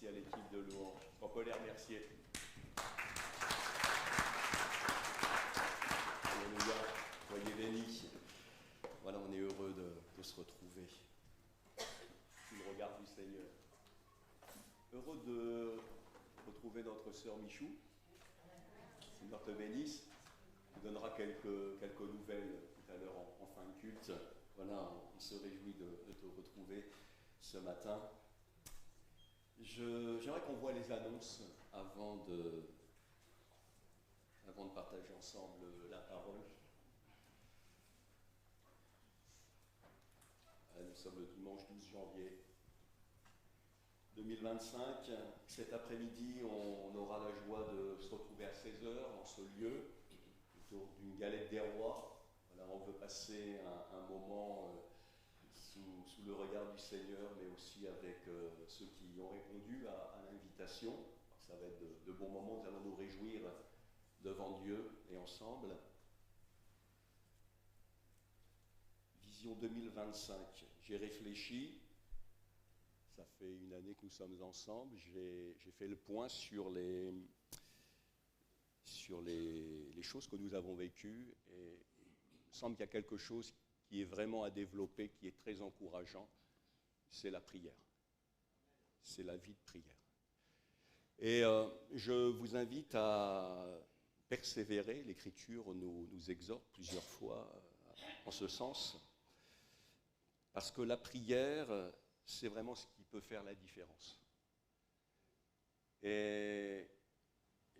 Merci à l'équipe de louange. On peut les remercier. Alléluia, soyez bénis. Voilà, on est heureux de se retrouver sous le regard du Seigneur. Heureux de retrouver notre sœur Michou. Seigneur te bénisse. Il nous donnera quelques nouvelles tout à l'heure en fin de culte. Voilà, on se réjouit de te retrouver ce matin. J'aimerais qu'on voit les annonces avant de partager ensemble la parole. Nous sommes le dimanche 12 janvier 2025. Cet après-midi, on aura la joie de se retrouver à 16h dans ce lieu, autour d'une galette des rois. Voilà, on veut passer un moment sous le regard du Seigneur, mais aussi avec ceux qui ont répondu à l'invitation. Ça va être de bons moments, nous allons nous réjouir devant Dieu et ensemble. Vision 2025, j'ai réfléchi, ça fait une année que nous sommes ensemble, j'ai fait le point sur les choses que nous avons vécues, et il me semble qu'il y a quelque chose qui est vraiment à développer, qui est très encourageant, c'est la prière. C'est la vie de prière. Et je vous invite à persévérer. L'Écriture nous exhorte plusieurs fois en ce sens, parce que la prière, c'est vraiment ce qui peut faire la différence. Et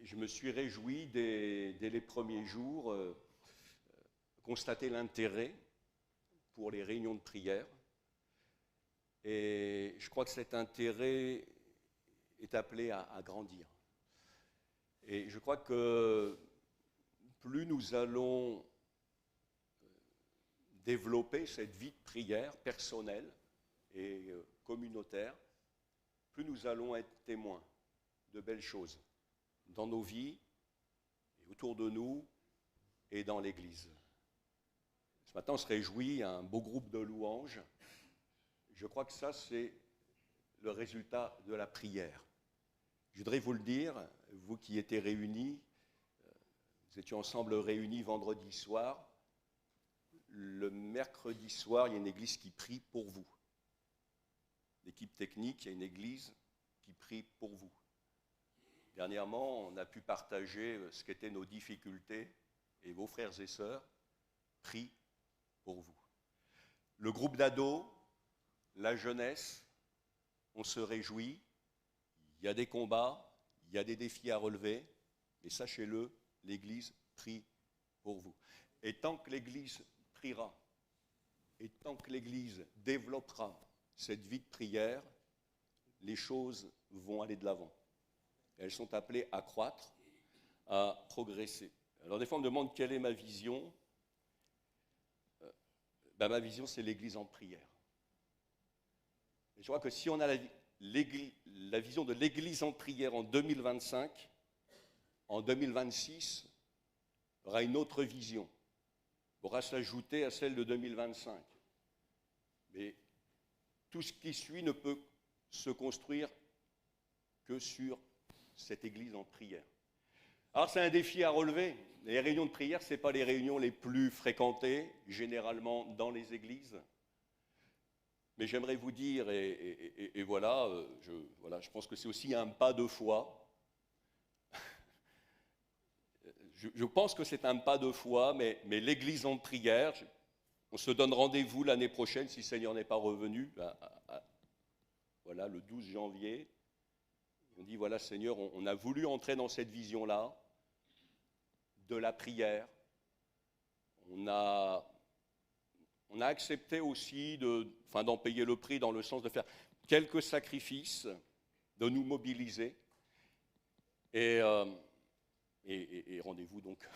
je me suis réjoui dès les premiers jours, constater l'intérêt pour les réunions de prière. Et je crois que cet intérêt est appelé à grandir. Et je crois que plus nous allons développer cette vie de prière personnelle et communautaire, plus nous allons être témoins de belles choses dans nos vies, et autour de nous et dans l'Église. Ce matin, on se réjouit, un beau groupe de louanges. Je crois que ça, c'est le résultat de la prière. Je voudrais vous le dire, vous qui étiez réunis, nous étions ensemble réunis vendredi soir. Le mercredi soir, il y a une église qui prie pour vous. L'équipe technique, il y a une église qui prie pour vous. Dernièrement, on a pu partager ce qu'étaient nos difficultés, et vos frères et sœurs prient pour vous. Le groupe d'ados, la jeunesse, on se réjouit. Il y a des combats, il y a des défis à relever, mais sachez-le, l'Église prie pour vous. Et tant que l'Église priera, et tant que l'Église développera cette vie de prière, les choses vont aller de l'avant. Elles sont appelées à croître, à progresser. Alors des fois on me demande quelle est ma vision. Ma vision, c'est l'Église en prière. Et je crois que si on a la vision de l'Église en prière en 2025, en 2026, il y aura une autre vision, pourra s'ajouter à celle de 2025. Mais tout ce qui suit ne peut se construire que sur cette Église en prière. Alors c'est un défi à relever. Les réunions de prière, ce n'est pas les réunions les plus fréquentées, généralement dans les églises. Mais j'aimerais vous dire, et voilà, je pense que c'est aussi un pas de foi. Je pense que c'est un pas de foi, mais l'Église en prière, on se donne rendez-vous l'année prochaine, si le Seigneur n'est pas revenu, voilà, le 12 janvier. On dit, voilà Seigneur, on a voulu entrer dans cette vision-là, de la prière. On a accepté aussi d'en payer le prix dans le sens de faire quelques sacrifices, de nous mobiliser. Et rendez-vous donc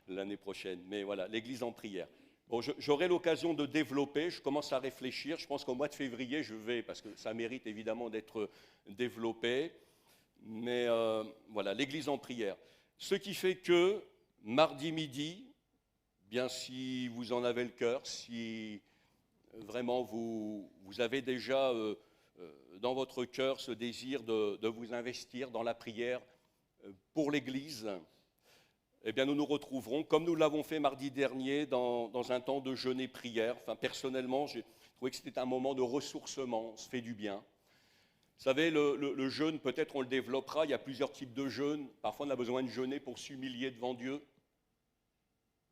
l'année prochaine. Mais voilà, l'Église en prière. Bon, j'aurai l'occasion de développer, je commence à réfléchir. Je pense qu'au mois de février, je vais, parce que ça mérite évidemment d'être développé. Mais voilà, l'Église en prière. Ce qui fait que mardi midi, bien si vous en avez le cœur, si vraiment vous avez déjà dans votre cœur ce désir de vous investir dans la prière pour l'Église, eh bien nous nous retrouverons, comme nous l'avons fait mardi dernier, dans un temps de jeûne et prière. Enfin, personnellement, j'ai trouvé que c'était un moment de ressourcement, on se fait du bien. Vous savez, le jeûne, peut-être on le développera, il y a plusieurs types de jeûnes. Parfois on a besoin de jeûner pour s'humilier devant Dieu.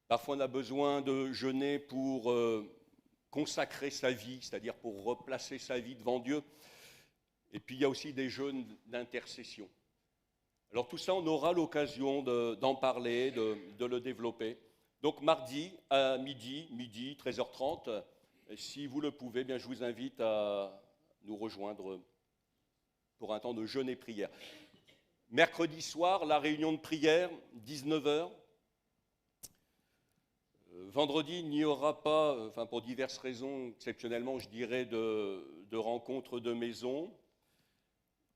Parfois on a besoin de jeûner pour consacrer sa vie, c'est-à-dire pour replacer sa vie devant Dieu. Et puis il y a aussi des jeûnes d'intercession. Alors tout ça, on aura l'occasion d'en parler, de le développer. Donc mardi à midi, 13h30, si vous le pouvez, eh bien, je vous invite à nous rejoindre pour un temps de jeûne et prière. Mercredi soir, la réunion de prière, 19h. Vendredi, il n'y aura pas, enfin pour diverses raisons, exceptionnellement, je dirais, de rencontres de maison.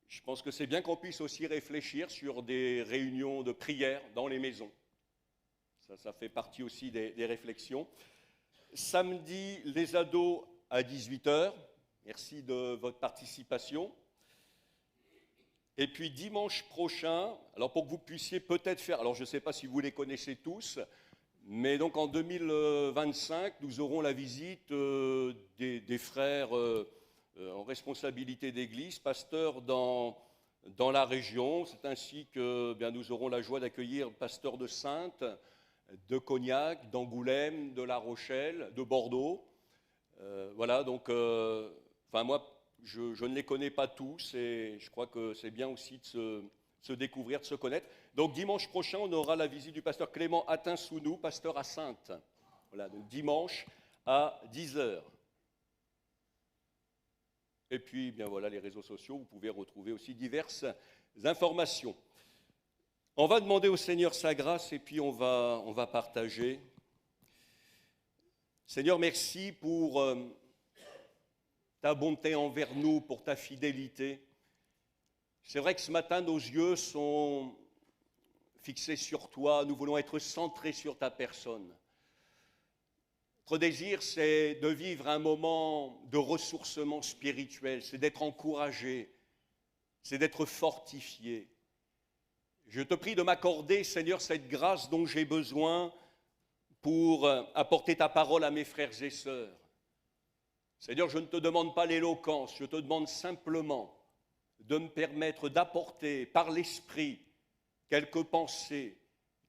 Je pense que c'est bien qu'on puisse aussi réfléchir sur des réunions de prière dans les maisons. Ça fait partie aussi des réflexions. Samedi, les ados à 18h. Merci de votre participation. Et puis dimanche prochain, alors pour que vous puissiez peut-être faire, alors je ne sais pas si vous les connaissez tous, mais donc en 2025, nous aurons la visite des frères en responsabilité d'église, pasteur dans la région. C'est ainsi que bien, nous aurons la joie d'accueillir le pasteur de Saintes, de Cognac, d'Angoulême, de La Rochelle, de Bordeaux. Voilà, donc, enfin moi, je ne les connais pas tous et je crois que c'est bien aussi de se découvrir, de se connaître. Donc dimanche prochain, on aura la visite du pasteur Clément Attinsounou, pasteur à Saintes. Voilà, donc dimanche à 10h. Et puis, bien voilà, les réseaux sociaux, vous pouvez retrouver aussi diverses informations. On va demander au Seigneur sa grâce et puis on va partager. Seigneur, merci pour ta bonté envers nous, pour ta fidélité. C'est vrai que ce matin, nos yeux sont fixés sur toi. Nous voulons être centrés sur ta personne. Notre désir, c'est de vivre un moment de ressourcement spirituel, c'est d'être encouragé, c'est d'être fortifié. Je te prie de m'accorder, Seigneur, cette grâce dont j'ai besoin pour apporter ta parole à mes frères et sœurs. Seigneur, je ne te demande pas l'éloquence, je te demande simplement de me permettre d'apporter par l'Esprit quelques pensées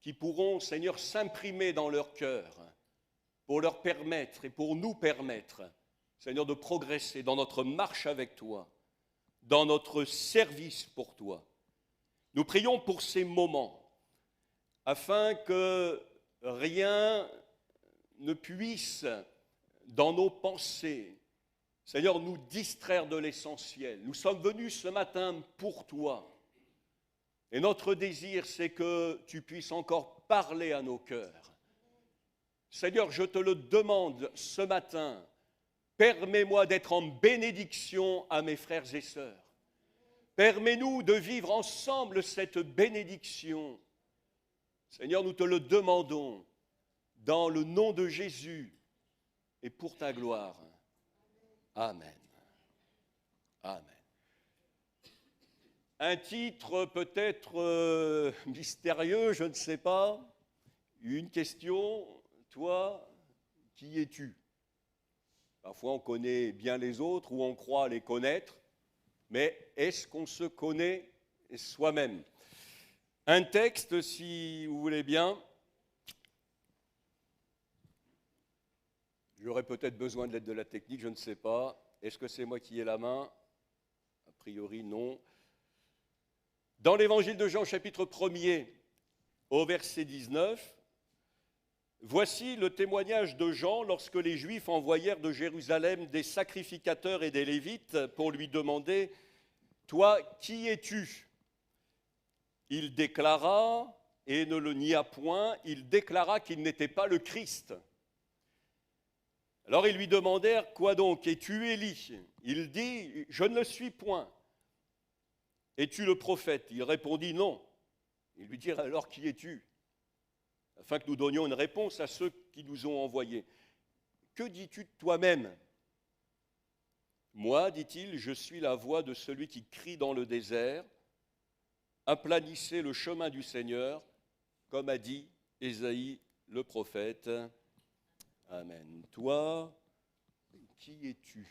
qui pourront, Seigneur, s'imprimer dans leur cœur pour leur permettre et pour nous permettre, Seigneur, de progresser dans notre marche avec toi, dans notre service pour toi. Nous prions pour ces moments, afin que rien ne puisse, dans nos pensées, Seigneur, nous distraire de l'essentiel. Nous sommes venus ce matin pour toi. Et notre désir, c'est que tu puisses encore parler à nos cœurs. Seigneur, je te le demande ce matin, permets-moi d'être en bénédiction à mes frères et sœurs. Permets-nous de vivre ensemble cette bénédiction. Seigneur, nous te le demandons dans le nom de Jésus et pour ta gloire. Amen. Amen. Un titre peut-être mystérieux, je ne sais pas. Une question, toi, qui es-tu? Parfois on connaît bien les autres ou on croit les connaître, mais est-ce qu'on se connaît soi-même? Un texte, si vous voulez bien. J'aurais peut-être besoin de l'aide de la technique, je ne sais pas. Est-ce que c'est moi qui ai la main? A priori, non. Dans l'évangile de Jean, chapitre 1er, au verset 19, voici le témoignage de Jean lorsque les Juifs envoyèrent de Jérusalem des sacrificateurs et des Lévites pour lui demander « Toi, qui es-tu » Il déclara, et ne le nia point, il déclara qu'il n'était pas le Christ. Alors ils lui demandèrent « Quoi donc? Es-tu Élie » Il dit « Je ne le suis point. » « Es-tu le prophète » Il répondit « Non. » Ils lui dirent « Alors qui es-tu » afin que nous donnions une réponse à ceux qui nous ont envoyés. « Que dis-tu de toi-même » Moi, dit-il, je suis la voix de celui qui crie dans le désert, aplanissez le chemin du Seigneur, comme a dit Ésaïe le prophète. Amen. Toi, qui es-tu ?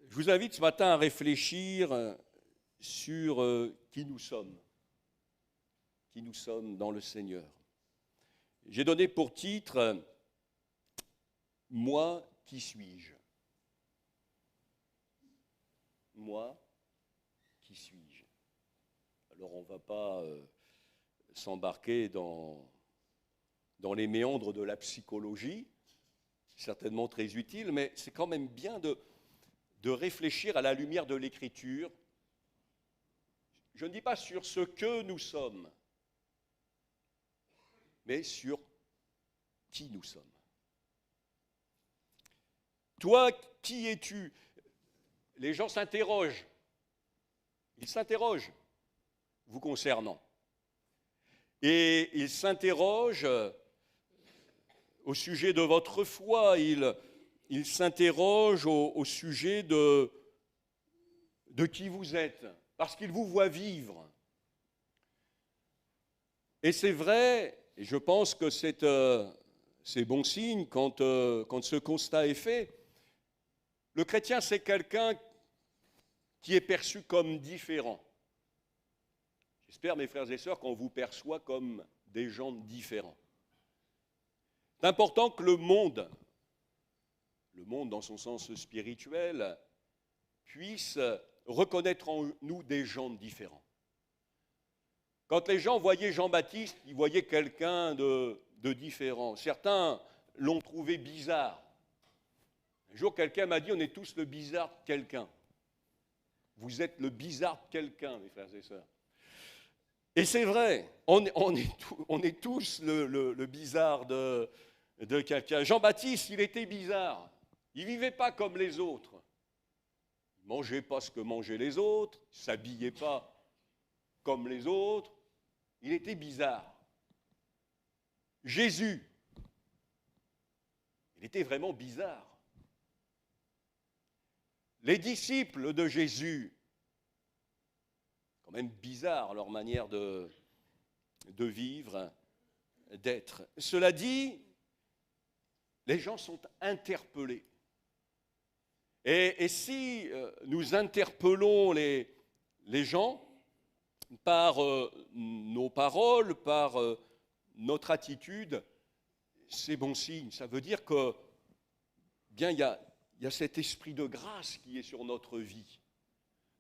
Je vous invite ce matin à réfléchir sur qui nous sommes dans le Seigneur. J'ai donné pour titre « Moi, qui suis-je » ? Moi, qui suis-je ? Alors on ne va pas s'embarquer dans les méandres de la psychologie, certainement très utile, mais c'est quand même bien de réfléchir à la lumière de l'Écriture. Je ne dis pas sur ce que nous sommes, mais sur qui nous sommes. Toi, qui es-tu ? Les gens s'interrogent. Ils s'interrogent vous concernant. Et ils s'interrogent au sujet de votre foi. Ils s'interrogent au sujet de qui vous êtes, parce qu'ils vous voient vivre. Et c'est vrai, et je pense que c'est bon signe quand ce constat est fait. Le chrétien, c'est quelqu'un qui est perçu comme différent. J'espère, mes frères et sœurs, qu'on vous perçoit comme des gens différents. C'est important que le monde dans son sens spirituel, puisse reconnaître en nous des gens différents. Quand les gens voyaient Jean-Baptiste, ils voyaient quelqu'un de différent. Certains l'ont trouvé bizarre. Un jour, quelqu'un m'a dit, on est tous le bizarre de quelqu'un. Vous êtes le bizarre de quelqu'un, mes frères et sœurs. Et c'est vrai, on est tous le bizarre de quelqu'un. Jean-Baptiste, il était bizarre. Il ne vivait pas comme les autres. Il ne mangeait pas ce que mangeaient les autres, il ne s'habillait pas comme les autres. Il était bizarre. Jésus, il était vraiment bizarre. Les disciples de Jésus, quand même bizarre leur manière de vivre, d'être. Cela dit, les gens sont interpellés. Et si nous interpellons les gens par nos paroles, par notre attitude, c'est bon signe. Ça veut dire que, bien, il y a cet esprit de grâce qui est sur notre vie.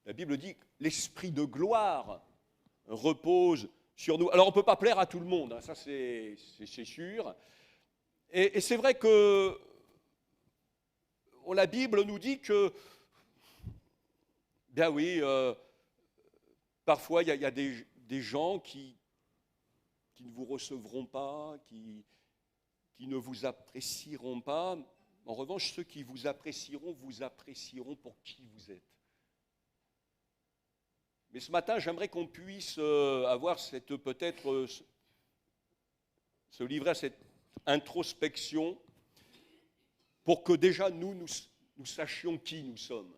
La Bible dit que l'esprit de gloire repose sur nous. Alors on ne peut pas plaire à tout le monde, hein, ça c'est sûr. Et c'est vrai que la Bible nous dit que, bien oui, parfois il y a des gens qui ne vous recevront pas, qui ne vous apprécieront pas. En revanche, ceux qui vous apprécieront pour qui vous êtes. Mais ce matin, j'aimerais qu'on puisse avoir peut-être se livrer à cette introspection pour que déjà nous sachions qui nous sommes.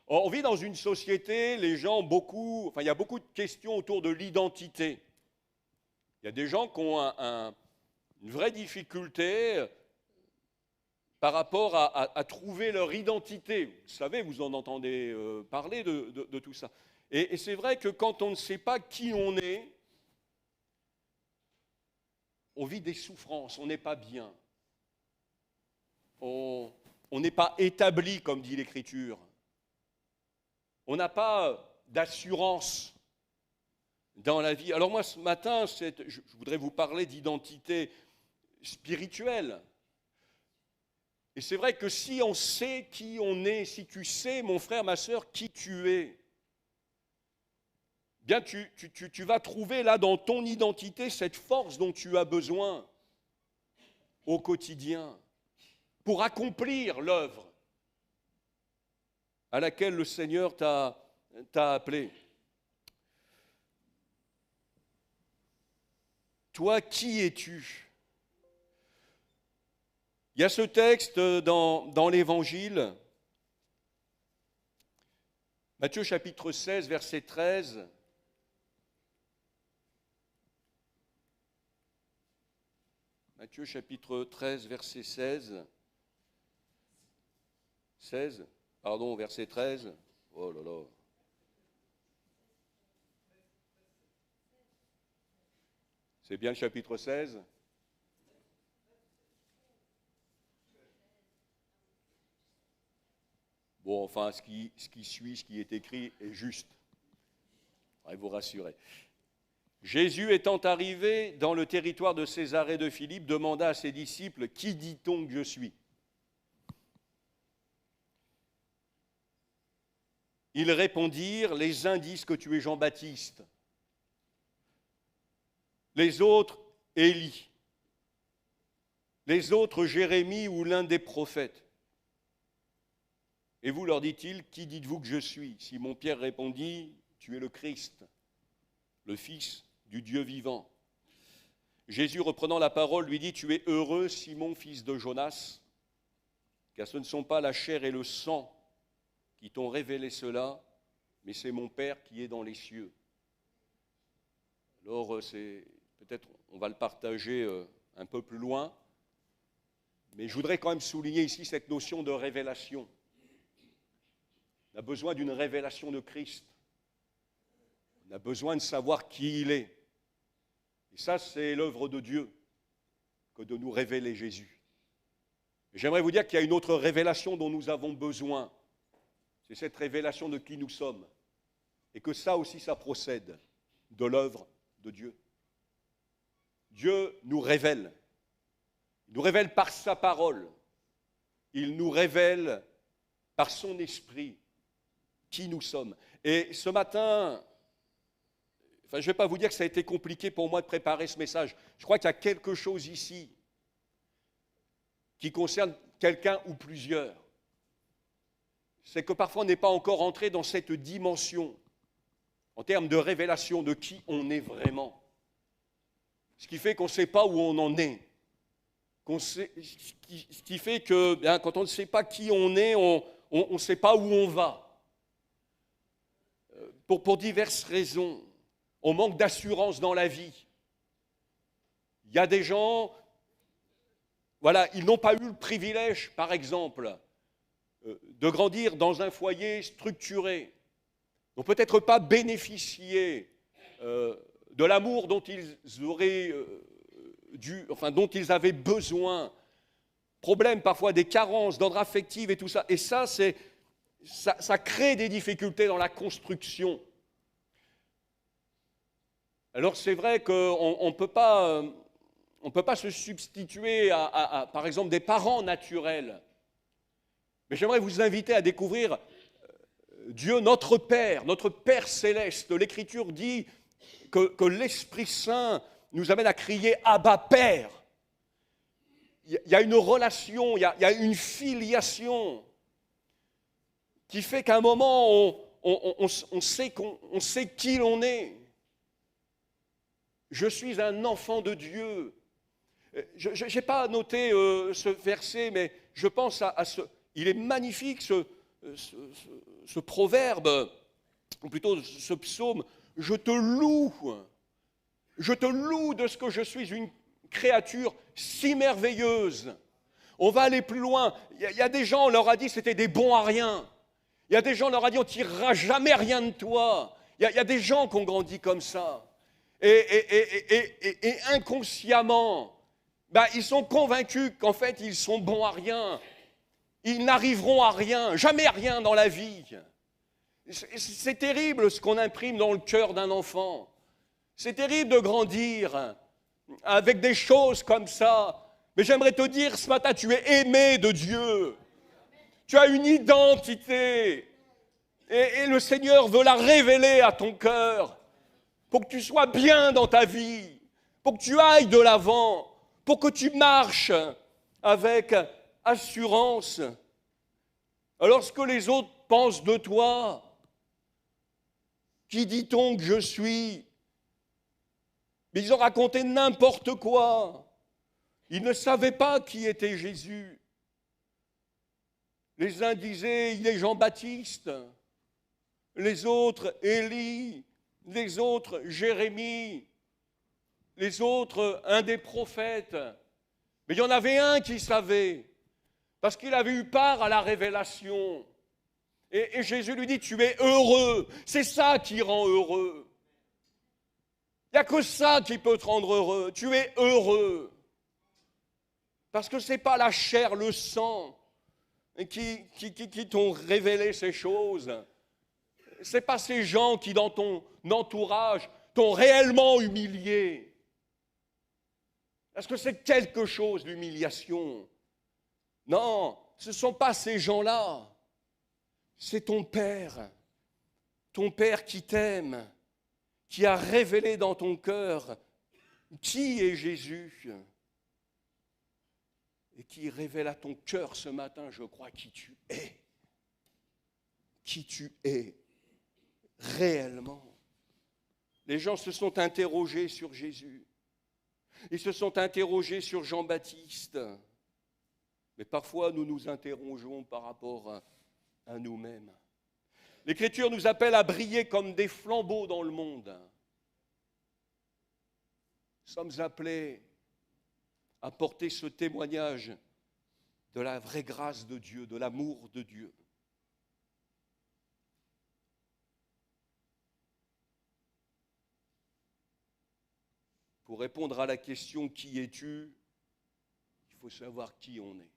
Or, on vit dans une société, il y a beaucoup de questions autour de l'identité. Il y a des gens qui ont une vraie difficulté par rapport à trouver leur identité. Vous savez, vous en entendez parler de tout ça. Et c'est vrai que quand on ne sait pas qui on est, on vit des souffrances, on n'est pas bien. On n'est pas établi, comme dit l'Écriture. On n'a pas d'assurance dans la vie. Alors moi, ce matin, je voudrais vous parler d'identité spirituelle. Et c'est vrai que si on sait qui on est, si tu sais, mon frère, ma sœur, qui tu es, bien tu vas trouver là dans ton identité cette force dont tu as besoin au quotidien pour accomplir l'œuvre à laquelle le Seigneur t'a appelé. Toi, qui es-tu ? Il y a ce texte dans l'Évangile, Matthieu chapitre 16, verset 13. Matthieu chapitre 13, verset 16. 16, pardon, verset 13. Oh là là. C'est bien le chapitre 16 ? Bon, enfin, ce qui suit, ce qui est écrit est juste. Je vais vous rassurer. Jésus étant arrivé dans le territoire de Césarée de Philippe, demanda à ses disciples, « Qui dit-on que je suis ?» Ils répondirent, « Les uns disent que tu es Jean-Baptiste, les autres Élie, les autres Jérémie ou l'un des prophètes. » Et vous, leur dit-il, « Qui dites-vous que je suis ?» Simon-Pierre répondit, « Tu es le Christ, le Fils du Dieu vivant. » Jésus, reprenant la parole, lui dit, « Tu es heureux, Simon, fils de Jonas, car ce ne sont pas la chair et le sang qui t'ont révélé cela, mais c'est mon Père qui est dans les cieux. » Alors, peut-être on va le partager un peu plus loin, mais je voudrais quand même souligner ici cette notion de révélation. On a besoin d'une révélation de Christ. On a besoin de savoir qui il est. Et ça, c'est l'œuvre de Dieu, que de nous révéler Jésus. Et j'aimerais vous dire qu'il y a une autre révélation dont nous avons besoin. C'est cette révélation de qui nous sommes. Et que ça aussi, ça procède de l'œuvre de Dieu. Dieu nous révèle. Il nous révèle par sa parole. Il nous révèle par son esprit qui nous sommes. Et ce matin, je ne vais pas vous dire que ça a été compliqué pour moi de préparer ce message. Je crois qu'il y a quelque chose ici qui concerne quelqu'un ou plusieurs. C'est que parfois on n'est pas encore entré dans cette dimension en termes de révélation de qui on est vraiment. Ce qui fait qu'on ne sait pas où on en est. Ce qui fait que quand on ne sait pas qui on est, on ne sait pas où on va. Pour diverses raisons. On manque d'assurance dans la vie. Il y a des gens, voilà, ils n'ont pas eu le privilège, par exemple, de grandir dans un foyer structuré. Ils n'ont peut-être pas bénéficié de l'amour dont ils auraient dont ils avaient besoin. Problème parfois des carences d'ordre affectif et tout ça. Et ça, ça crée des difficultés dans la construction. Alors c'est vrai qu'on ne peut pas se substituer à, par exemple, des parents naturels. Mais j'aimerais vous inviter à découvrir Dieu, notre Père céleste. L'Écriture dit que l'Esprit Saint nous amène à crier « Abba, Père ». Il y a une relation, il y a une filiation qui fait qu'à un moment, on sait qui l'on est. Je suis un enfant de Dieu. Je n'ai pas noté ce verset, mais je pense à ce... Il est magnifique ce proverbe, ou plutôt ce psaume. Je te loue de ce que je suis une créature si merveilleuse. On va aller plus loin. Il y a des gens, on leur a dit que c'était des bons à rien. Il y a des gens, on leur a dit on ne tirera jamais rien de toi. Il y a des gens qui ont grandi comme ça. Et inconsciemment, ils sont convaincus qu'en fait, ils sont bons à rien. Ils n'arriveront à rien, jamais à rien dans la vie. C'est terrible ce qu'on imprime dans le cœur d'un enfant. C'est terrible de grandir avec des choses comme ça. Mais j'aimerais te dire, ce matin, tu es aimé de Dieu. Tu as une identité. Et le Seigneur veut la révéler à ton cœur. Pour que tu sois bien dans ta vie, pour que tu ailles de l'avant, pour que tu marches avec assurance. Alors ce que les autres pensent de toi, qui dit-on que je suis? Mais ils ont raconté n'importe quoi. Ils ne savaient pas qui était Jésus. Les uns disaient, il est Jean-Baptiste. Les autres, Élie. Les autres, Jérémie. Les autres, un des prophètes. Mais il y en avait un qui savait, parce qu'il avait eu part à la révélation. Et Jésus lui dit, tu es heureux. C'est ça qui rend heureux. Il n'y a que ça qui peut te rendre heureux. Tu es heureux. Parce que ce n'est pas la chair, le sang qui t'ont révélé ces choses. Ce n'est pas ces gens qui, dans ton entourage, t'ont réellement humilié. Parce que c'est quelque chose, l'humiliation. Non, ce ne sont pas ces gens-là. C'est ton Père qui t'aime, qui a révélé dans ton cœur qui est Jésus. Et qui révèle à ton cœur ce matin, je crois, qui tu es. Qui tu es réellement. Les gens se sont interrogés sur Jésus. Ils se sont interrogés sur Jean-Baptiste. Mais parfois, nous nous interrogeons par rapport à nous-mêmes. L'Écriture nous appelle à briller comme des flambeaux dans le monde. Nous sommes appelés à porter ce témoignage de la vraie grâce de Dieu, de l'amour de Dieu. Pour répondre à la question « Qui es-tu ?», il faut savoir qui on est.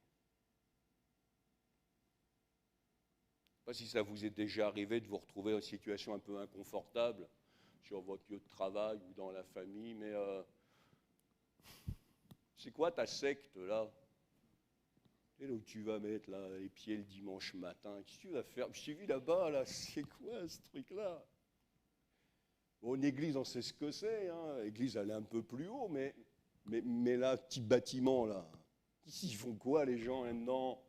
Je ne sais pas si ça vous est déjà arrivé de vous retrouver en situation un peu inconfortable sur votre lieu de travail ou dans la famille, mais c'est quoi ta secte là ? Et là où tu vas mettre là, les pieds le dimanche matin, qu'est-ce que tu vas faire ? Je t'ai vu là-bas, là, c'est quoi ce truc-là ? Bon, une église, on sait ce que c'est, hein. L'église, elle est un peu plus haut, mais là, petit bâtiment, là, ils font quoi les gens là-dedans ?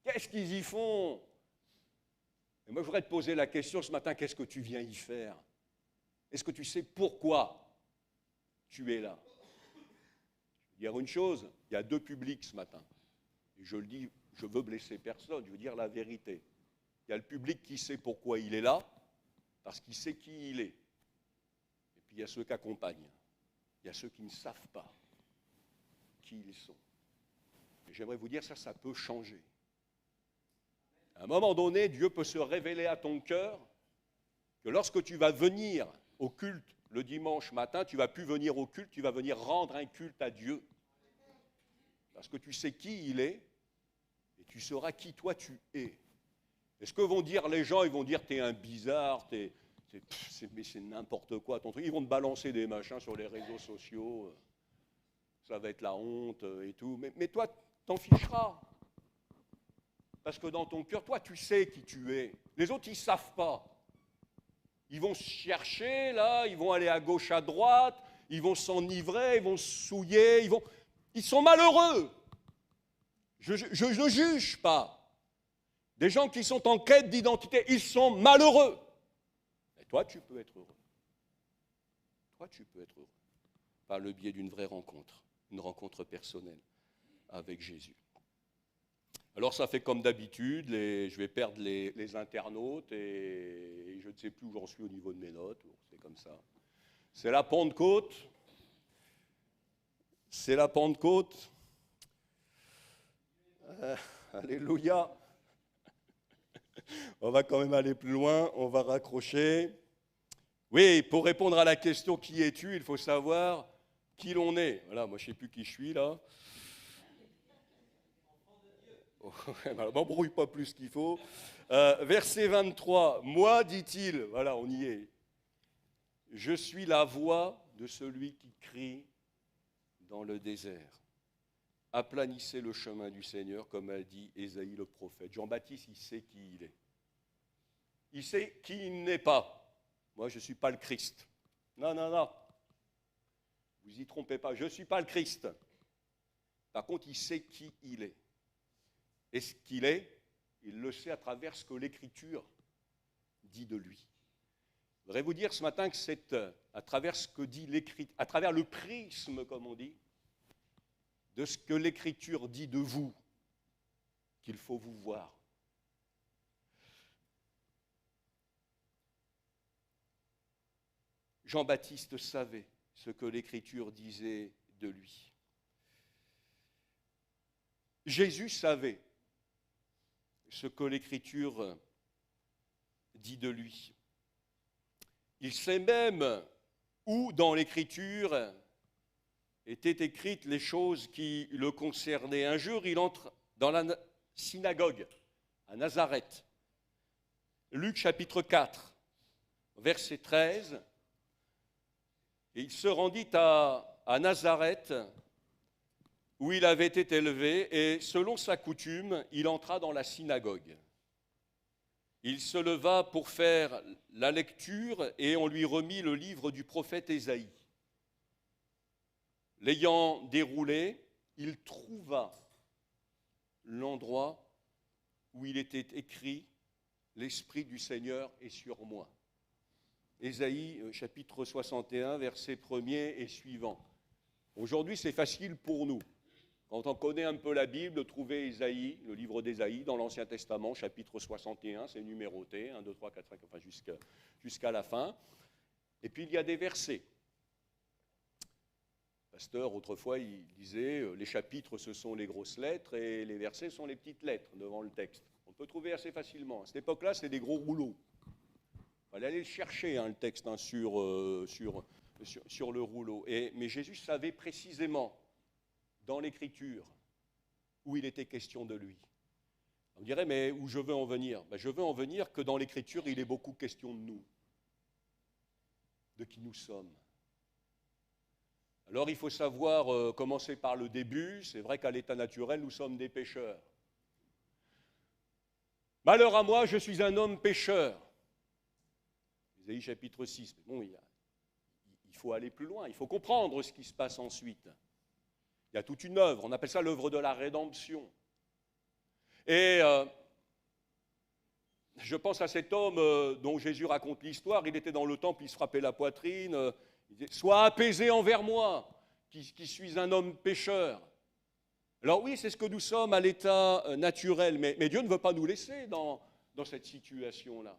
Qu'est-ce qu'ils y font ? Et moi, je voudrais te poser la question ce matin, qu'est-ce que tu viens y faire ? Est-ce que tu sais pourquoi tu es là ? Je vais dire une chose, il y a deux publics ce matin. Et je le dis, je veux blesser personne, je veux dire la vérité. Il y a le public qui sait pourquoi il est là, parce qu'il sait qui il est. Et puis il y a ceux qui accompagnent. Il y a ceux qui ne savent pas qui ils sont. Et j'aimerais vous dire, ça peut changer. À un moment donné, Dieu peut se révéler à ton cœur que lorsque tu vas venir au culte le dimanche matin, tu ne vas plus venir au culte, tu vas venir rendre un culte à Dieu. Parce que tu sais qui il est et tu sauras qui toi tu es. Et ce que vont dire les gens, ils vont dire t'es un bizarre, mais c'est n'importe quoi ton truc. Ils vont te balancer des machins sur les réseaux sociaux, ça va être la honte et tout. Mais toi, t'en ficheras. Parce que dans ton cœur, toi, tu sais qui tu es. Les autres, ils ne savent pas. Ils vont chercher, là, ils vont aller à gauche, à droite, ils vont s'enivrer, ils vont se souiller, ils sont malheureux. Je ne juge pas. Des gens qui sont en quête d'identité, ils sont malheureux. Et toi, tu peux être heureux. Toi, tu peux être heureux. Par le biais d'une vraie rencontre, une rencontre personnelle avec Jésus. Alors ça fait comme d'habitude, je vais perdre les internautes et je ne sais plus où j'en suis au niveau de mes notes, c'est comme ça. C'est la Pentecôte. C'est la Pentecôte. Alléluia. On va quand même aller plus loin, on va raccrocher. Oui, pour répondre à la question « Qui es-tu ?», il faut savoir qui l'on est. Voilà, moi je ne sais plus qui je suis là. M'embrouille pas plus qu'il faut. Verset 23, « Moi, dit-il, voilà, on y est, je suis la voix de celui qui crie dans le désert. Aplanissez le chemin du Seigneur, comme a dit Ésaïe le prophète. » Jean-Baptiste, il sait qui il est. Il sait qui il n'est pas. Moi, je ne suis pas le Christ. Non. Vous y trompez pas, je ne suis pas le Christ. Par contre, il sait qui il est. Et ce qu'il est, il le sait à travers ce que l'Écriture dit de lui. Je voudrais vous dire ce matin que c'est à travers ce que dit l'Écriture, à travers le prisme, comme on dit, de ce que l'Écriture dit de vous qu'il faut vous voir. Jean-Baptiste savait ce que l'Écriture disait de lui. Jésus savait ce que l'Écriture dit de lui. Il sait même où dans l'Écriture étaient écrites les choses qui le concernaient. Un jour, il entre dans la synagogue à Nazareth. Luc chapitre 4, verset 13. Et il se rendit à Nazareth, où il avait été élevé, et selon sa coutume, il entra dans la synagogue. Il se leva pour faire la lecture, et on lui remit le livre du prophète Ésaïe. L'ayant déroulé, il trouva l'endroit où il était écrit « L'Esprit du Seigneur est sur moi ». Ésaïe, chapitre 61, verset 1er et suivant. Aujourd'hui, c'est facile pour nous. Quand on connaît un peu la Bible, de trouver Ésaïe, le livre d'Ésaïe, dans l'Ancien Testament, chapitre 61, c'est numéroté, 1, 2, 3, 4, 5, enfin jusqu'à la fin. Et puis, il y a des versets. Le pasteur, autrefois, il disait, les chapitres, ce sont les grosses lettres, et les versets sont les petites lettres devant le texte. On peut trouver assez facilement. À cette époque-là, c'est des gros rouleaux. Il fallait aller le chercher, le texte, sur le rouleau. Mais Jésus savait précisément, dans l'Écriture, où il était question de lui. On dirait, mais où je veux en venir? Je veux en venir que dans l'Écriture, il est beaucoup question de nous, de qui nous sommes. Alors il faut savoir commencer par le début. C'est vrai qu'à l'état naturel, nous sommes des pécheurs. Malheur à moi, je suis un homme pécheur. Ésaïe chapitre 6. Mais bon, il faut aller plus loin, il faut comprendre ce qui se passe ensuite. Il y a toute une œuvre, on appelle ça l'œuvre de la rédemption. Et je pense à cet homme dont Jésus raconte l'histoire. Il était dans le temple, il se frappait la poitrine. Il disait, sois apaisé envers moi, qui suis un homme pécheur. Alors oui, c'est ce que nous sommes à l'état naturel, mais Dieu ne veut pas nous laisser dans cette situation-là.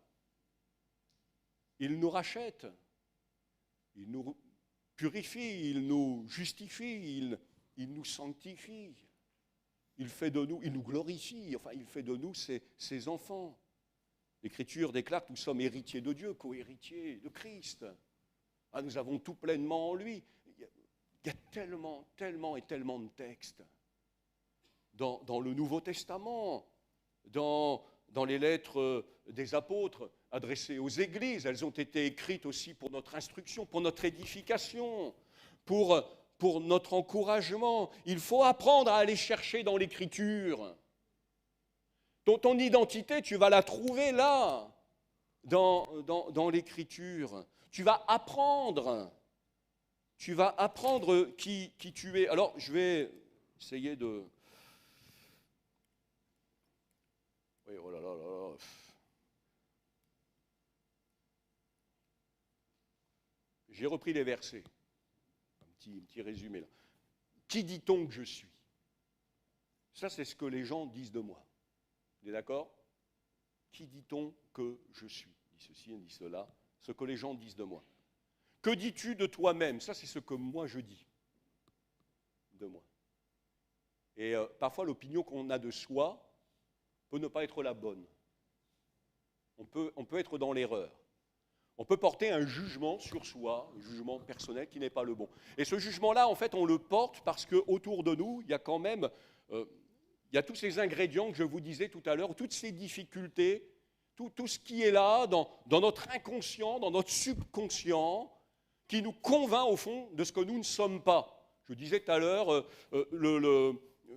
Il nous rachète, il nous purifie, il nous justifie, il nous sanctifie, il fait de nous, il nous glorifie, enfin il fait de nous ses enfants. L'Écriture déclare que nous sommes héritiers de Dieu, co-héritiers de Christ. Ah, nous avons tout pleinement en lui. Il y a tellement, tellement et tellement de textes dans le Nouveau Testament, dans les lettres des apôtres adressées aux églises. Elles ont été écrites aussi pour notre instruction, pour notre édification, pour notre encouragement. Il faut apprendre à aller chercher dans l'Écriture. Ton identité, tu vas la trouver là, dans l'Écriture. Tu vas apprendre qui tu es. Alors, je vais essayer de... Oui, oh là là là là. J'ai repris les versets. Un petit résumé là. Qui dit-on que je suis? Ça, c'est ce que les gens disent de moi. Vous êtes d'accord? Qui dit-on que je suis? Dit ceci, dit cela. Ce que les gens disent de moi. Que dis-tu de toi-même? Ça, c'est ce que moi je dis de moi. Et parfois, l'opinion qu'on a de soi peut ne pas être la bonne. On peut être dans l'erreur. On peut porter un jugement sur soi, un jugement personnel qui n'est pas le bon. Et ce jugement-là, en fait, on le porte parce qu'autour de nous, il y a quand même... il y a tous ces ingrédients que je vous disais tout à l'heure, toutes ces difficultés, tout ce qui est là, dans notre inconscient, dans notre subconscient, qui nous convainc au fond de ce que nous ne sommes pas. Je disais tout à l'heure,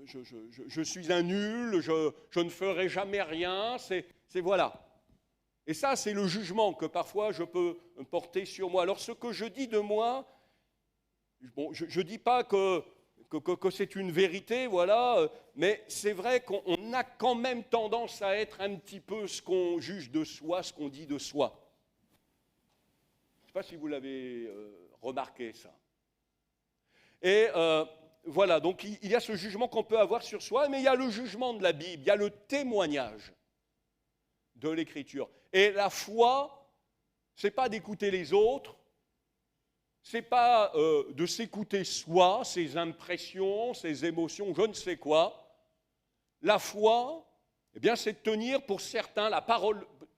je suis un nul, je ne ferai jamais rien, c'est voilà. Et ça, c'est le jugement que parfois je peux porter sur moi. Alors ce que je dis de moi, bon, je ne dis pas que c'est une vérité, voilà, mais c'est vrai qu'on a quand même tendance à être un petit peu ce qu'on juge de soi, ce qu'on dit de soi. Je ne sais pas si vous l'avez remarqué, ça. Et voilà, donc il y a ce jugement qu'on peut avoir sur soi, mais il y a le jugement de la Bible, il y a le témoignage de l'Écriture. Et la foi, ce n'est pas d'écouter les autres, ce n'est pas de s'écouter soi, ses impressions, ses émotions, je ne sais quoi. La foi, eh bien, c'est de tenir pour certains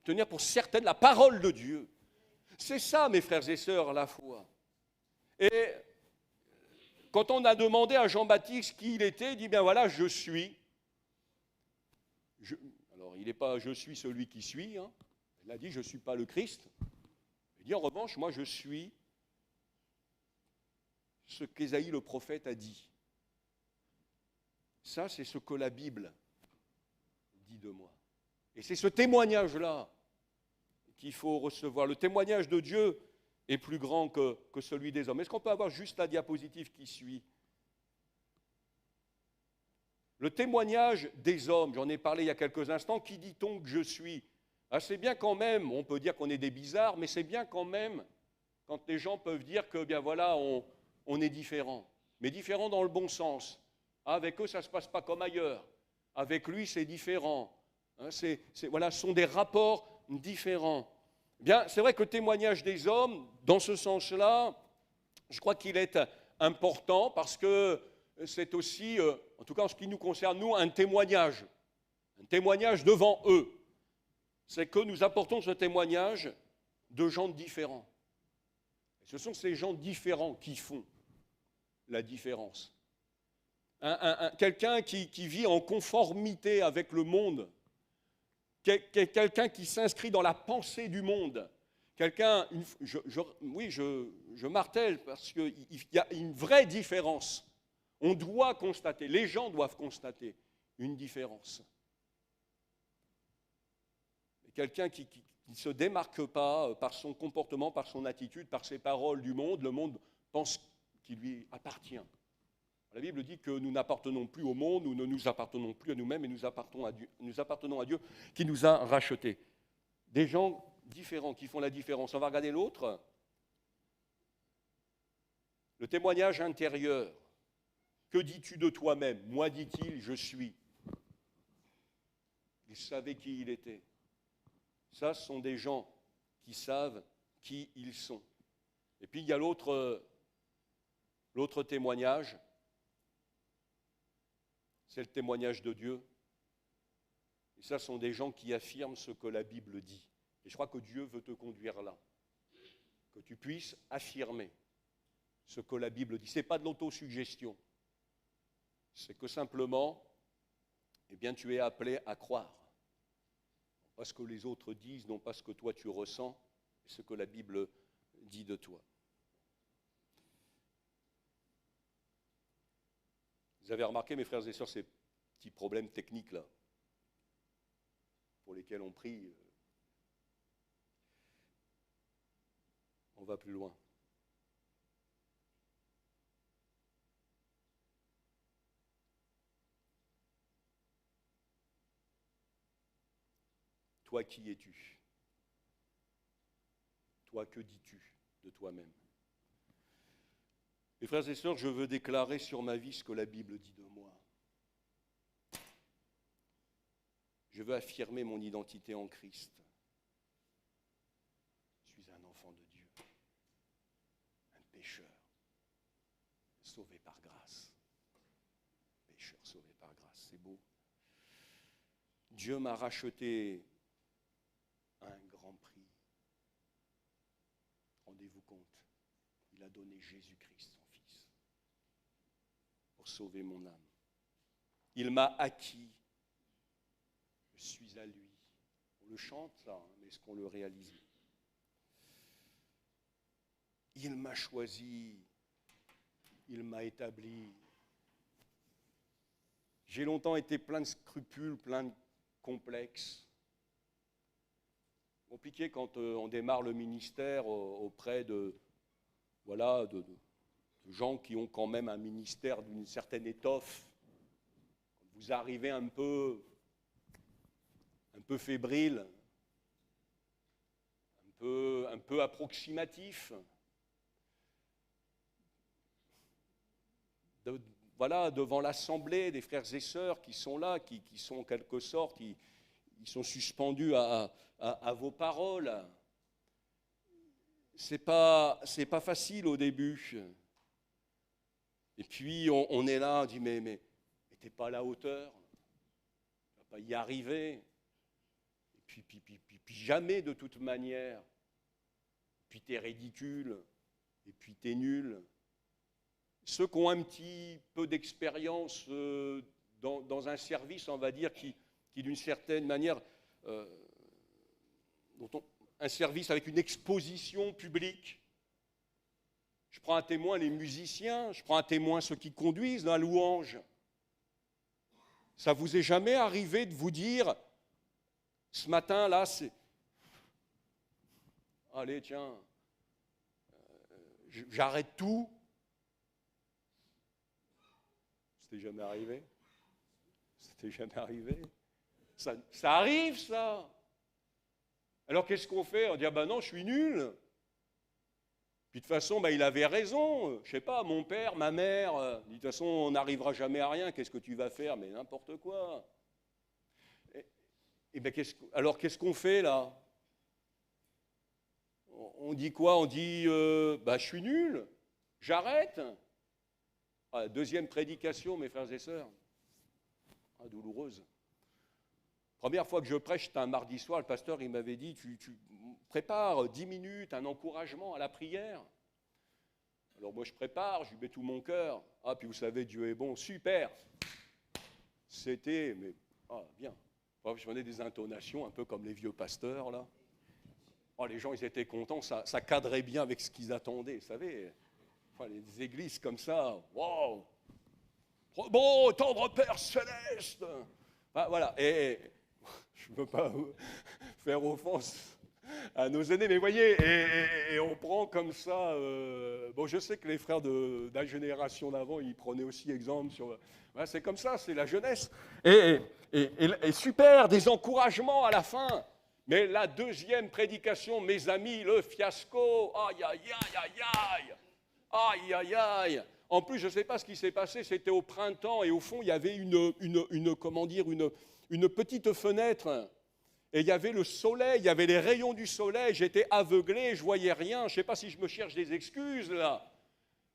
tenir pour certaines la parole de Dieu. C'est ça, mes frères et sœurs, la foi. Et quand on a demandé à Jean-Baptiste qui il était, il dit, bien voilà, je suis. Alors, il n'est pas « je suis celui qui suis hein. ». Il a dit « je ne suis pas le Christ ». Il dit « en revanche, moi, je suis ce qu'Ésaïe le prophète a dit ». Ça, c'est ce que la Bible dit de moi. Et c'est ce témoignage-là qu'il faut recevoir. Le témoignage de Dieu est plus grand que celui des hommes. Est-ce qu'on peut avoir juste la diapositive qui suit ? Le témoignage des hommes, j'en ai parlé il y a quelques instants, qui dit-on que je suis ? Ah, c'est bien quand même, on peut dire qu'on est des bizarres, mais c'est bien quand même quand les gens peuvent dire que, bien voilà, on est différent. Mais différent dans le bon sens. Ah, avec eux, ça ne se passe pas comme ailleurs. Avec lui, c'est différent. Hein, voilà, ce sont des rapports différents. Bien, c'est vrai que le témoignage des hommes, dans ce sens-là, je crois qu'il est important parce que c'est aussi, en tout cas en ce qui nous concerne, nous, un témoignage devant eux. C'est que nous apportons ce témoignage de gens différents. Et ce sont ces gens différents qui font la différence. Quelqu'un qui vit en conformité avec le monde, quelqu'un qui s'inscrit dans la pensée du monde, quelqu'un, je martèle parce qu'il y a une vraie différence. On doit constater, les gens doivent constater une différence. Quelqu'un qui ne se démarque pas par son comportement, par son attitude, par ses paroles du monde, le monde pense qu'il lui appartient. La Bible dit que nous n'appartenons plus au monde, nous ne nous appartenons plus à nous-mêmes et nous appartenons à Dieu qui nous a rachetés. Des gens différents qui font la différence. On va regarder l'autre. Le témoignage intérieur. Que dis-tu de toi-même ? Moi, dit-il, je suis. Il savait qui il était. Ça, ce sont des gens qui savent qui ils sont. Et puis, il y a l'autre témoignage. C'est le témoignage de Dieu. Et ça, ce sont des gens qui affirment ce que la Bible dit. Et je crois que Dieu veut te conduire là. Que tu puisses affirmer ce que la Bible dit. Ce n'est pas de l'autosuggestion. C'est que simplement, eh bien, tu es appelé à croire. Pas ce que les autres disent, non pas ce que toi tu ressens, mais ce que la Bible dit de toi. Vous avez remarqué, mes frères et sœurs, ces petits problèmes techniques-là, pour lesquels on prie. On va plus loin. Toi, qui es-tu ? Toi, que dis-tu de toi-même ? Mes frères et sœurs, je veux déclarer sur ma vie ce que la Bible dit de moi. Je veux affirmer mon identité en Christ. Je suis un enfant de Dieu, un pécheur, sauvé par grâce. Pécheur sauvé par grâce, c'est beau. Dieu m'a racheté à un grand prix. Rendez-vous compte, il a donné Jésus-Christ, son Fils, pour sauver mon âme. Il m'a acquis. Je suis à lui. On le chante, ça, mais est-ce qu'on le réalise ? Il m'a choisi. Il m'a établi. J'ai longtemps été plein de scrupules, plein de complexes. Compliqué quand on démarre le ministère auprès de gens qui ont quand même un ministère d'une certaine étoffe. Vous arrivez un peu fébrile, un peu approximatif. voilà, devant l'assemblée des frères et sœurs qui sont là, qui sont en quelque sorte, ils sont suspendus à vos paroles. C'est pas facile au début. Et puis on est là, on dit mais t'es pas à la hauteur, tu vas pas y arriver. Et puis jamais de toute manière. Et puis t'es ridicule, et puis t'es nul. Ceux qui ont un petit peu d'expérience dans un service, on va dire, qui d'une certaine manière, un service avec une exposition publique. Je prends à témoin les musiciens, je prends à témoin ceux qui conduisent dans la louange. Ça vous est jamais arrivé de vous dire, ce matin-là, c'est... Allez, tiens, j'arrête tout. C'était jamais arrivé. C'était jamais arrivé. Ça arrive, ça. Alors qu'est-ce qu'on fait? On dit, ah ben non, je suis nul. Puis de toute façon, il avait raison. Je ne sais pas, mon père, ma mère, de toute façon, on n'arrivera jamais à rien. Qu'est-ce que tu vas faire? Mais n'importe quoi. Et ben, alors qu'est-ce qu'on fait là? On dit quoi? On dit, je suis nul, j'arrête. Deuxième prédication, mes frères et sœurs. Douloureuse. Première fois que je prêche, c'était un mardi soir, le pasteur il m'avait dit, tu prépares 10 minutes, un encouragement à la prière. Alors moi je prépare, je lui mets tout mon cœur. Puis vous savez, Dieu est bon, super. C'était, bien. Je prenais des intonations un peu comme les vieux pasteurs là. Les gens ils étaient contents, ça cadrait bien avec ce qu'ils attendaient, vous savez. Les églises comme ça, wow, bon, tendre Père Céleste. Voilà, et je ne veux pas faire offense à nos aînés, mais voyez, et on prend comme ça, je sais que les frères de la génération d'avant, ils prenaient aussi exemple sur... c'est comme ça, c'est la jeunesse. Et super, des encouragements à la fin. Mais la deuxième prédication, mes amis, le fiasco, aïe, aïe, aïe, aïe, aïe. Aïe, aïe, aïe. En plus, je ne sais pas ce qui s'est passé, c'était au printemps, et au fond, il y avait une petite fenêtre, et il y avait le soleil, il y avait les rayons du soleil, j'étais aveuglé, je ne voyais rien, je ne sais pas si je me cherche des excuses, là.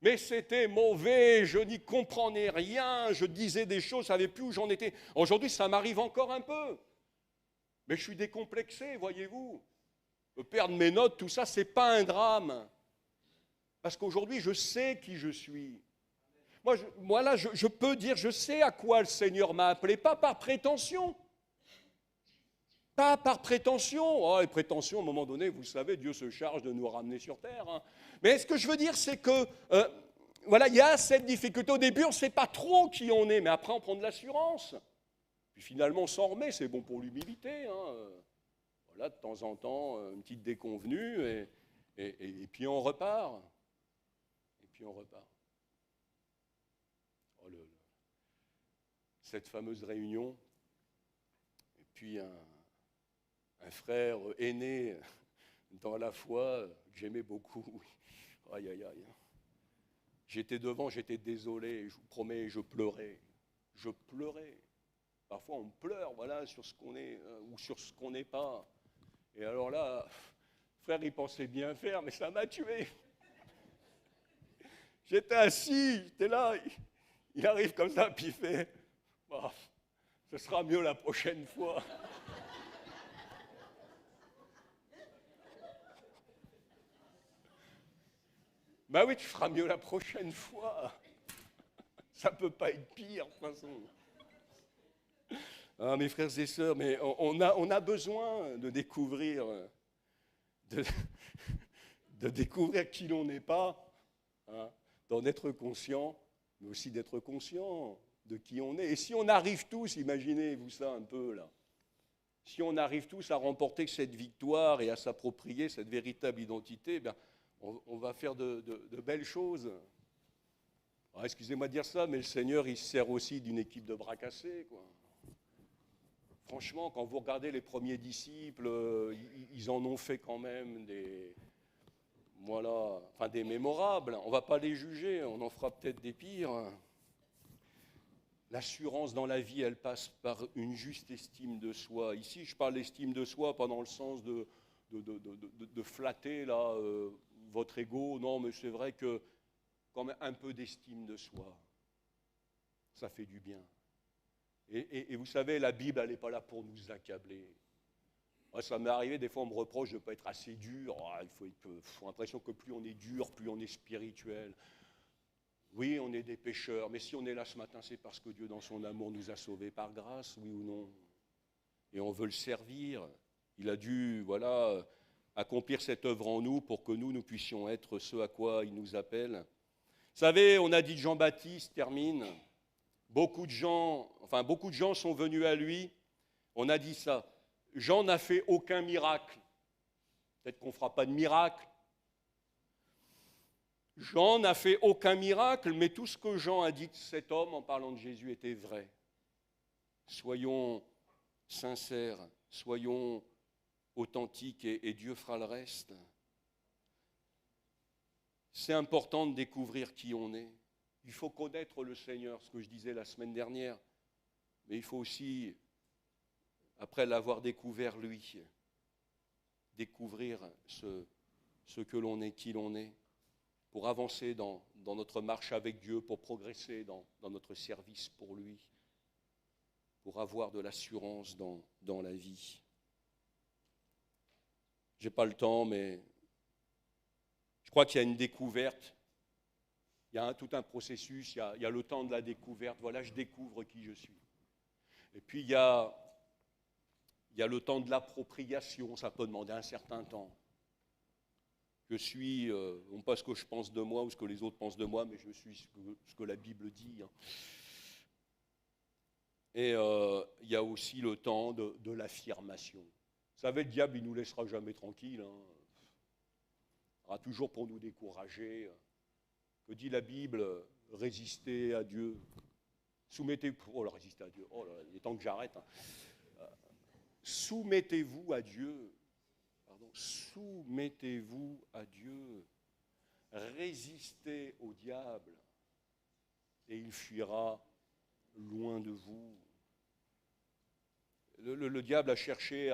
Mais c'était mauvais, je n'y comprenais rien, je disais des choses, je ne savais plus où j'en étais. Aujourd'hui, ça m'arrive encore un peu. Mais je suis décomplexé, voyez-vous. Perdre mes notes, tout ça, ce n'est pas un drame. Parce qu'aujourd'hui, je sais qui je suis. Moi là, je peux dire, je sais à quoi le Seigneur m'a appelé, pas par prétention. Pas par prétention. Les prétentions, à un moment donné, vous savez, Dieu se charge de nous ramener sur terre. Hein. Mais ce que je veux dire, c'est que, il y a cette difficulté. Au début, on ne sait pas trop qui on est, mais après, on prend de l'assurance. Puis finalement, on s'en remet, c'est bon pour l'humilité. Hein. De temps en temps, une petite déconvenue, et puis on repart. On repart. Cette fameuse réunion, et puis un frère aîné dans la foi que j'aimais beaucoup. Aïe, aïe, aïe. J'étais devant, j'étais désolé, je vous promets, je pleurais. Je pleurais. Parfois on pleure, sur ce qu'on est ou sur ce qu'on n'est pas. Et alors là, frère, il pensait bien faire, mais ça m'a tué. J'étais assis, j'étais là, il arrive comme ça, puis il fait « ce sera mieux la prochaine fois ». Oui, tu feras mieux la prochaine fois. Ça ne peut pas être pire, de toute façon. Mes frères et sœurs, mais on a besoin de découvrir, de découvrir qui l'on n'est pas, hein. D'en être conscient, mais aussi d'être conscient de qui on est. Et si on arrive tous, imaginez-vous ça un peu là, si on arrive tous à remporter cette victoire et à s'approprier cette véritable identité, on va faire de belles choses. Excusez-moi de dire ça, mais le Seigneur, il se sert aussi d'une équipe de bras cassés, quoi. Franchement, quand vous regardez les premiers disciples, ils en ont fait quand même des mémorables. On ne va pas les juger, on en fera peut-être des pires. L'assurance dans la vie, elle passe par une juste estime de soi. Ici, je parle d'estime de soi, pas dans le sens de flatter là, votre ego. Non, mais c'est vrai que quand même un peu d'estime de soi, ça fait du bien. Et vous savez, la Bible, elle n'est pas là pour nous accabler. Moi, ça m'est arrivé, des fois, on me reproche de ne pas être assez dur. Oh, faut l'impression que plus on est dur, plus on est spirituel. Oui, on est des pécheurs, mais si on est là ce matin, c'est parce que Dieu, dans son amour, nous a sauvés par grâce, oui ou non. Et on veut le servir. Il a dû, voilà, accomplir cette œuvre en nous pour que nous puissions être ce à quoi il nous appelle. Vous savez, on a dit de Jean-Baptiste, termine, beaucoup de gens sont venus à lui, on a dit ça. Jean n'a fait aucun miracle. Peut-être qu'on ne fera pas de miracle. Jean n'a fait aucun miracle, mais tout ce que Jean a dit de cet homme en parlant de Jésus était vrai. Soyons sincères, soyons authentiques et Dieu fera le reste. C'est important de découvrir qui on est. Il faut connaître le Seigneur, ce que je disais la semaine dernière, mais il faut aussi, après l'avoir découvert lui, découvrir ce que l'on est, qui l'on est, pour avancer dans notre marche avec Dieu, pour progresser dans notre service pour lui, pour avoir de l'assurance dans la vie. Je n'ai pas le temps, mais je crois qu'il y a une découverte, il y a tout un processus, il y a le temps de la découverte. Voilà, je découvre qui je suis. Et puis il y a le temps de l'appropriation, ça peut demander un certain temps. Je suis, non pas ce que je pense de moi ou ce que les autres pensent de moi, mais je suis ce que la Bible dit. Et il y a aussi le temps de l'affirmation. Vous savez, le diable, il ne nous laissera jamais tranquilles. Il aura toujours pour nous décourager. Que dit la Bible? Résistez à Dieu. Soumettez-vous. Résister à Dieu. Oh là, il est temps que j'arrête. Soumettez-vous à Dieu. Soumettez-vous à Dieu. Résistez au diable et il fuira loin de vous. Le diable a cherché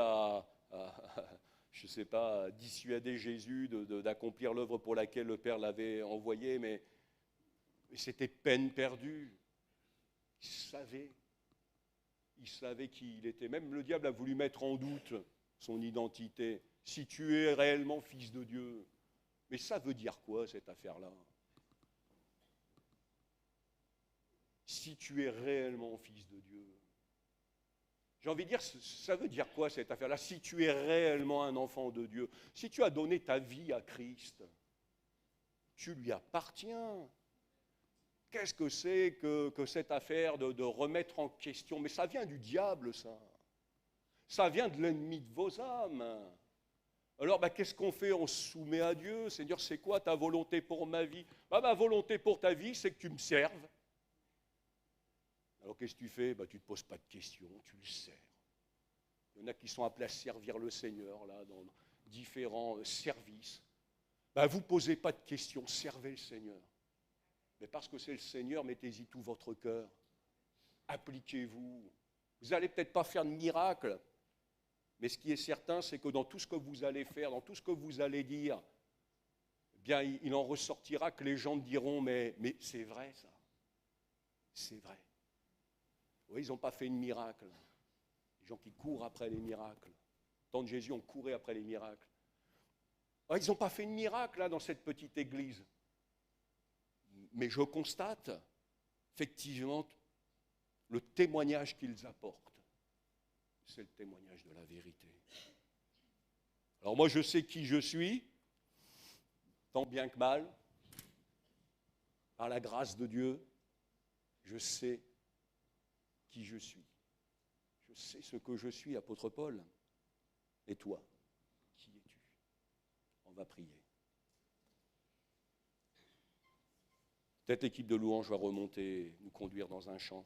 je ne sais pas, dissuader Jésus d'accomplir l'œuvre pour laquelle le Père l'avait envoyé, mais c'était peine perdue. Il savait qui il était. Même le diable a voulu mettre en doute son identité. Si tu es réellement fils de Dieu. Mais ça veut dire quoi, cette affaire-là? Si tu es réellement fils de Dieu. J'ai envie de dire, ça veut dire quoi, cette affaire-là? Si tu es réellement un enfant de Dieu, si tu as donné ta vie à Christ, tu lui appartiens. Qu'est-ce que c'est que cette affaire de remettre en question? Mais ça vient du diable, ça. Ça vient de l'ennemi de vos âmes. Alors, qu'est-ce qu'on fait? On se soumet à Dieu. Seigneur, c'est quoi ta volonté pour ma vie? Ma volonté pour ta vie, c'est que tu me serves. Alors, qu'est-ce que tu fais? Tu ne te poses pas de questions, tu le sers. Il y en a qui sont appelés à servir le Seigneur, là, dans différents services. Vous ne posez pas de questions, servez le Seigneur. Mais parce que c'est le Seigneur, mettez-y tout votre cœur. Appliquez-vous. Vous n'allez peut-être pas faire de miracle. Mais ce qui est certain, c'est que dans tout ce que vous allez faire, dans tout ce que vous allez dire, bien, il en ressortira que les gens diront, mais c'est vrai ça. C'est vrai. Oui, ils n'ont pas fait de miracle. Les gens qui courent après les miracles. Au temps de Jésus, on courait après les miracles. Oui, ils n'ont pas fait de miracle là, dans cette petite église. Mais je constate, effectivement, le témoignage qu'ils apportent. C'est le témoignage de la vérité. Alors moi, je sais qui je suis, tant bien que mal. Par la grâce de Dieu, je sais qui je suis. Je sais ce que je suis, apôtre Paul. Et toi, qui es-tu? On va prier. Peut-être l'équipe de louange va remonter, nous conduire dans un chant.